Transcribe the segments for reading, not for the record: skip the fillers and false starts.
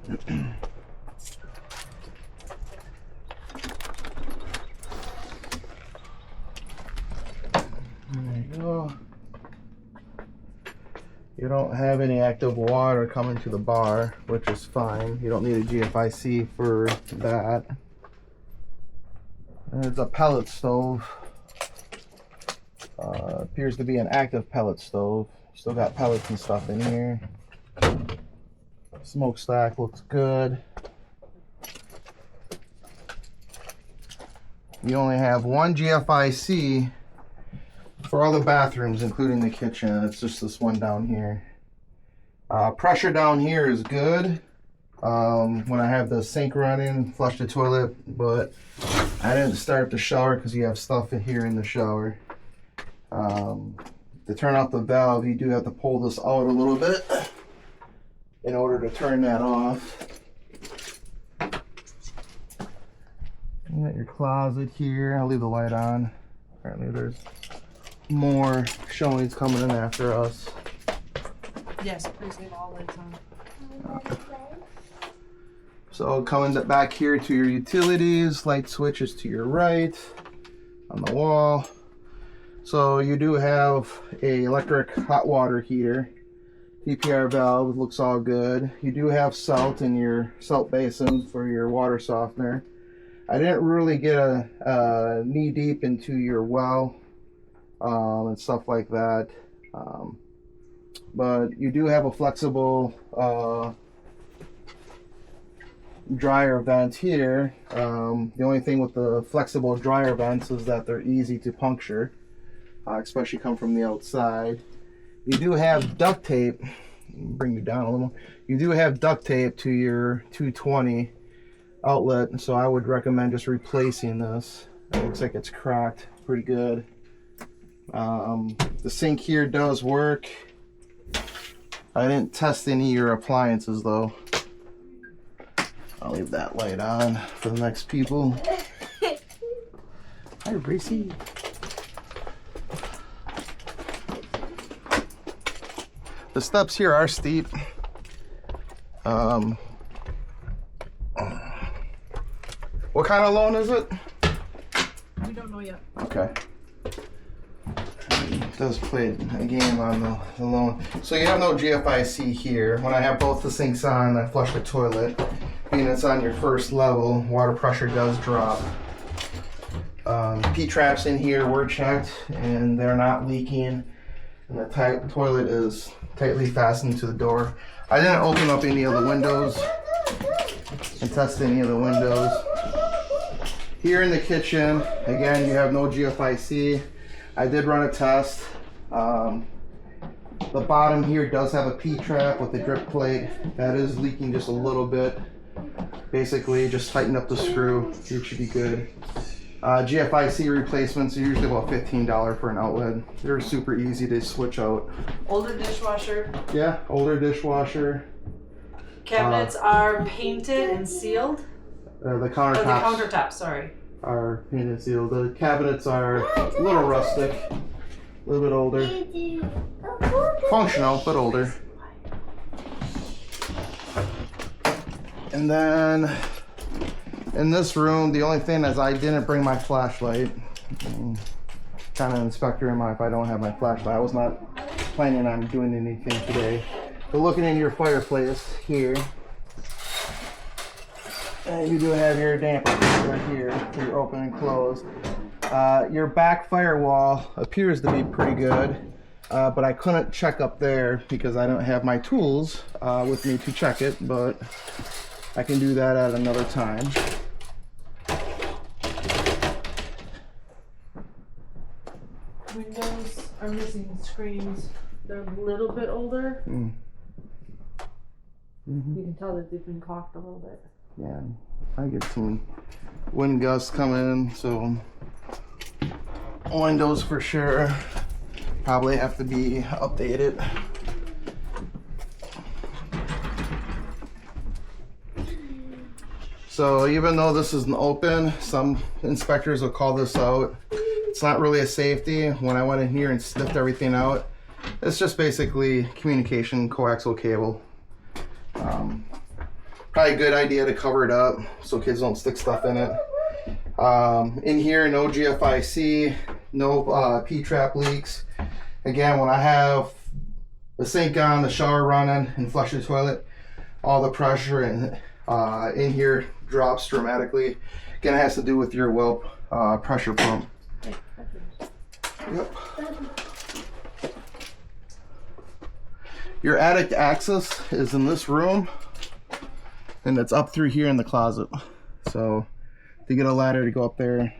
There you go. You don't have any active water coming to the bar, which is fine. You don't need a GFIC for that. And it's a pellet stove. Appears to be an active pellet stove. Still got pellets and stuff in here. Smokestack looks good. You only have one GFIC for all the bathrooms, including the kitchen. It's just this one down here. Pressure down here is good. When I have the sink running, flush the toilet, but I didn't start the shower because you have stuff in here in the shower. To turn off the valve, you do have to pull this out a little bit in order to turn that off. You got your closet here. I'll leave the light on. Apparently there's more showings coming in after us. Yes, please leave all lights on. So coming back here to your utilities, light switches to your right on the wall. So you do have a electric hot water heater. TPR valve looks all good. You do have salt in your salt basin for your water softener. I didn't really get a knee deep into your well and stuff like that. But you do have a flexible dryer vent here. The only thing with the flexible dryer vents is that they're easy to puncture, especially come from the outside. You do have duct tape. Bring you down a little. You do have duct tape to your 220 outlet, so I would recommend just replacing this. It looks like it's cracked pretty good. The sink here does work. I didn't test any of your appliances though. I'll leave that light on for the next people. Hi, Gracie. The steps here are steep. What kind of loan is it? We don't know yet. Okay. It does play a game on the loan. So you have no GFIC here. When I have both the sinks on, I flush the toilet. Being it's on your first level, water pressure does drop. P-traps in here were checked and they're not leaking. And the toilet is tightly fastened to the door. I didn't open up any of the windows and test any of the windows. Here in the kitchen, again, you have no GFIC. I did run a test. The bottom here does have a P-trap with a drip plate. That is leaking just a little bit. Basically, just tighten up the screw. It should be good. GFIC replacements are usually about $15 for an outlet. They're super easy to switch out. Older dishwasher. Yeah, older dishwasher. Cabinets are painted and sealed. The Oh, the countertops countertops, sorry. are painted and sealed. The cabinets are a little rustic, a little bit older. Functional, but older. And then in this room, the only thing is I didn't bring my flashlight. Kind of inspector am I if I don't have my flashlight. I was not planning on doing anything today. But looking in your fireplace here, you do have your damper right here for your open and close. Your back firewall appears to be pretty good, but I couldn't check up there because I don't have my tools with me to check it, but I can do that at another time. Windows are missing screens. They're a little bit older. Mm. Mm-hmm. You can tell that they've been caulked a little bit. Yeah, I get some wind gusts coming, so windows for sure probably have to be updated. So even though this is an open, some inspectors will call this out. It's not really a safety. When I went in here and sniffed everything out, it's just basically communication coaxial cable. probably a good idea to cover it up so kids don't stick stuff in it. In here, no GFIC, no P-trap leaks. Again, when I have the sink on, the shower running, and flush the toilet, all the pressure in here drops dramatically. Again, it has to do with your well pressure pump. Yep. Your attic access is in this room, and it's up through here in the closet. So to get a ladder to go up there,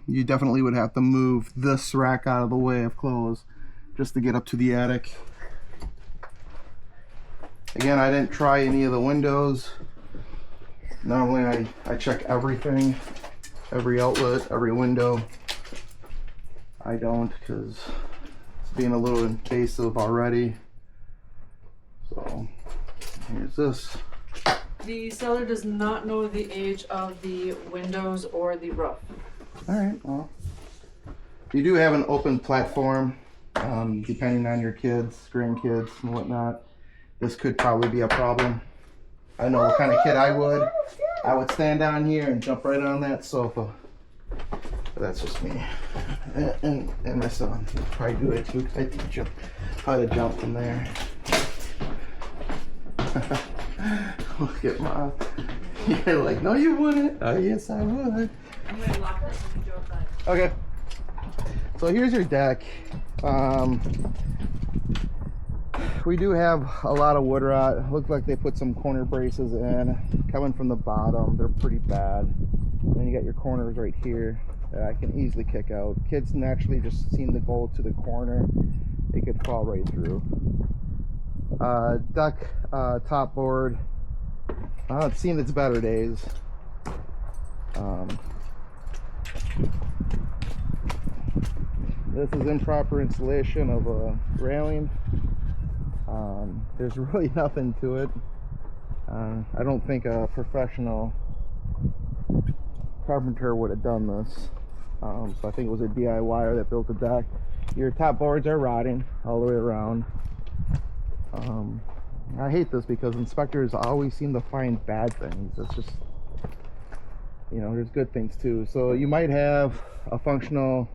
you definitely would have to move this rack out of the way of clothes just to get up to the attic. Again, I didn't try any of the windows. Normally I check everything, every outlet, every window. I don't, because it's being a little invasive already. So here's this. The seller does not know the age of the windows or the roof. Alright, well, you do have an open platform, depending on your kids, grandkids and whatnot. This could probably be a problem. I know what kind of kid I would. I would stand down here and jump right on that sofa. But that's just me. And my son would probably do it too, because I teach him how to jump from there. Look at Mom. You're like, no you wouldn't. Oh yes I would. I'm going to lock this when we go outside. Okay. So here's your deck. We do have a lot of wood rot. Look like they put some corner braces in. Coming from the bottom, they're pretty bad. And then you got your corners right here that I can easily kick out. Kids naturally just seem to go to the corner. They could fall right through. Deck top board. It's seen its better days. This is improper installation of a railing. There's really nothing to it. I don't think a professional carpenter would have done this. So I think it was a DIYer that built the deck. Your top boards are rotting all the way around. I hate this because inspectors always seem to find bad things. It's just, you know, there's good things too. So you might have a functional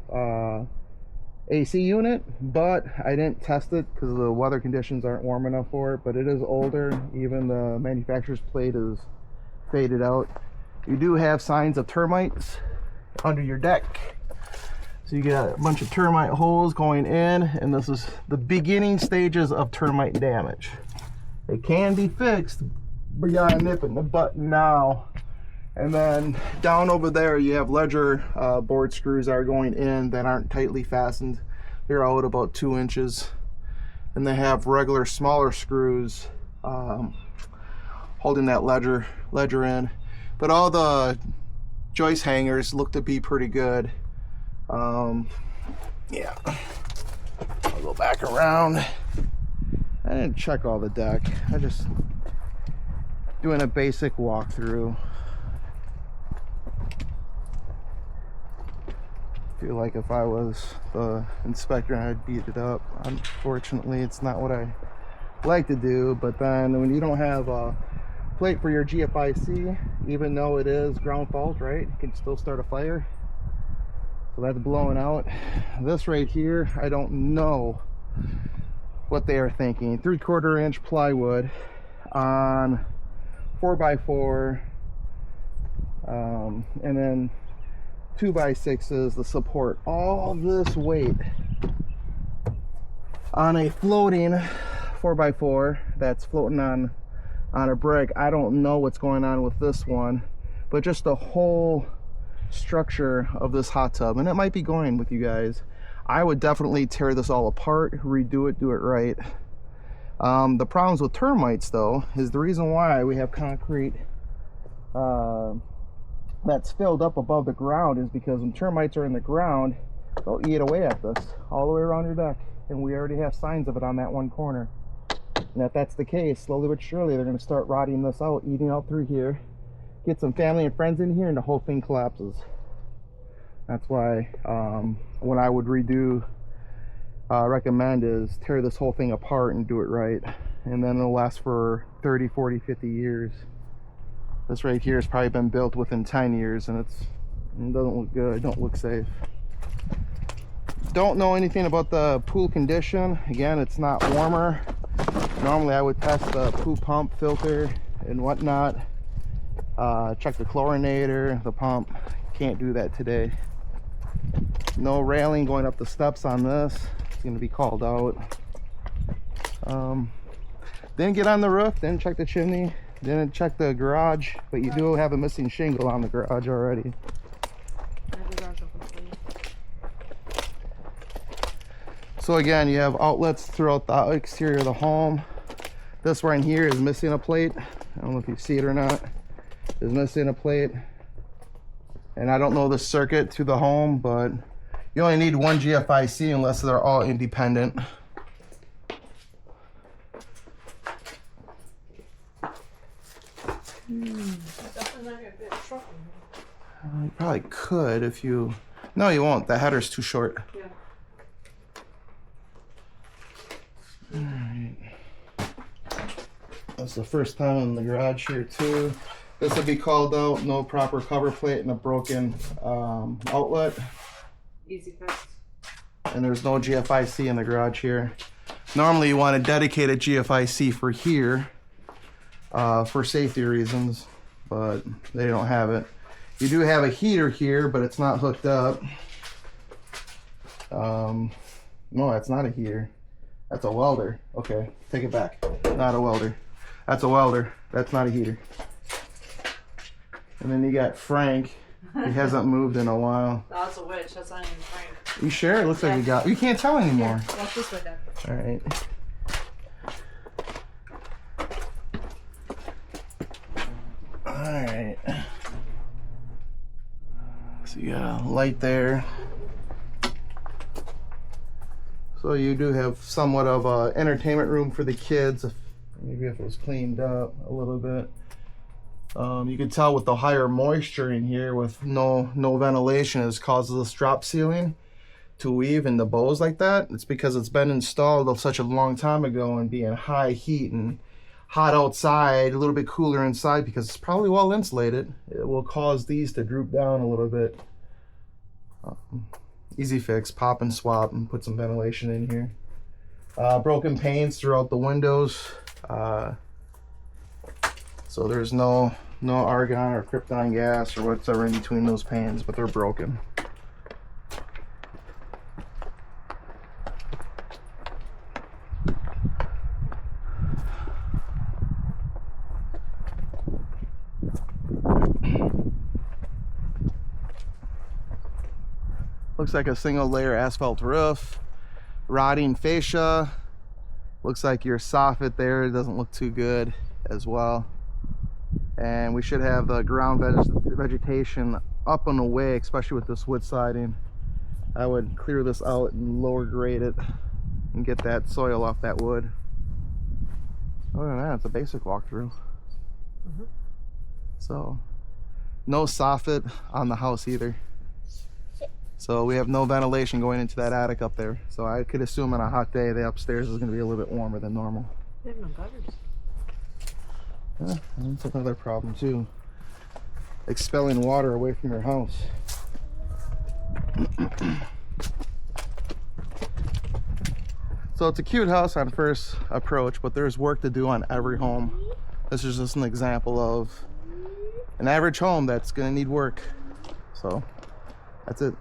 AC unit, but I didn't test it because the weather conditions aren't warm enough for it. But it is older. Even the manufacturer's plate is faded out. You do have signs of termites under your deck. So you get a bunch of termite holes going in, and this is the beginning stages of termite damage. It can be fixed, but you gotta nip it in the butt now. And then down over there you have ledger board screws that are going in that aren't tightly fastened. They're out about 2 inches. And they have regular smaller screws holding that ledger in. But all the joist hangers look to be pretty good. Yeah. I'll go back around. I didn't check all the deck. I just doing a basic walkthrough. Feel like if I was the inspector I'd beat it up. Unfortunately it's not what I like to do, but then when you don't have a plate for your GFIC, even though it is ground fault, right, you can still start a fire. So that's blowing out. This right here, I don't know what they are thinking. 3/4 inch plywood on 4x4, and then 2x6s to support all this weight on a floating 4x4 that's floating on a brick. I don't know what's going on with this one, but just the whole structure of this hot tub, and it might be going with you guys. I would definitely tear this all apart, redo it, do it right. The problems with termites though is the reason why we have concrete that's filled up above the ground is because when termites are in the ground, they'll eat away at this all the way around your deck, and we already have signs of it on that one corner. And if that's the case, slowly but surely they're going to start rotting this out, eating out through here. Get some family and friends in here and the whole thing collapses. That's why when I would recommend is tear this whole thing apart and do it right, and then it'll last for 30, 40, 50 years. This right here has probably been built within 10 years and it doesn't look good, don't look safe. Don't know anything about the pool condition. Again, it's not warmer. Normally I would test the pool pump filter and whatnot. Check the chlorinator, the pump. Can't do that today. No railing going up the steps on this. It's going to be called out. Didn't get on the roof, didn't check the chimney, didn't check the garage, but you do have a missing shingle on the garage already. So again, you have outlets throughout the exterior of the home. This right here is missing a plate. I don't know if you see it or not. It's missing a plate. And I don't know the circuit to the home, but you only need one GFIC unless they're all independent. You probably could if you... No, you won't. The header's too short. Yeah. Alright. That's the first time in the garage here too. This would be called out, no proper cover plate and a broken outlet. Easy fix. And there's no GFIC in the garage here. Normally you want a dedicated GFIC for here for safety reasons, but they don't have it. You do have a heater here, but it's not hooked up. No, that's not a heater. That's a welder. Okay, take it back. Not a welder. That's a welder. That's not a heater. And then you got Frank. He hasn't moved in a while. That's a witch. That's not even Frank. You sure? It looks like you got... You can't tell anymore. Here, walk this way then. All right. All right. So you got a light there. So you do have somewhat of a entertainment room for the kids. Maybe if it was cleaned up a little bit. You can tell with the higher moisture in here with no ventilation, it causes this drop ceiling to weave in the bows like that. It's because it's been installed such a long time ago and being high heat and hot outside, a little bit cooler inside because it's probably well insulated. It will cause these to droop down a little bit. Easy fix, pop and swap and put some ventilation in here. Broken panes throughout the windows. So there's no argon or krypton gas or whatever in between those panes, but they're broken. Looks like a single layer asphalt roof, rotting fascia. Looks like your soffit there doesn't look too good as well. And we should have the ground vegetation up and away, especially with this wood siding. I would clear this out and lower grade it and get that soil off that wood. Other than that, it's a basic walkthrough. So, no soffit on the house either. So we have no ventilation going into that attic up there. So I could assume on a hot day, the upstairs is going to be a little bit warmer than normal. They have no gutters. Yeah, that's another problem too. Expelling water away from your house. So it's a cute house on first approach, but there's work to do on every home. This is just an example of an average home that's going to need work. So that's it.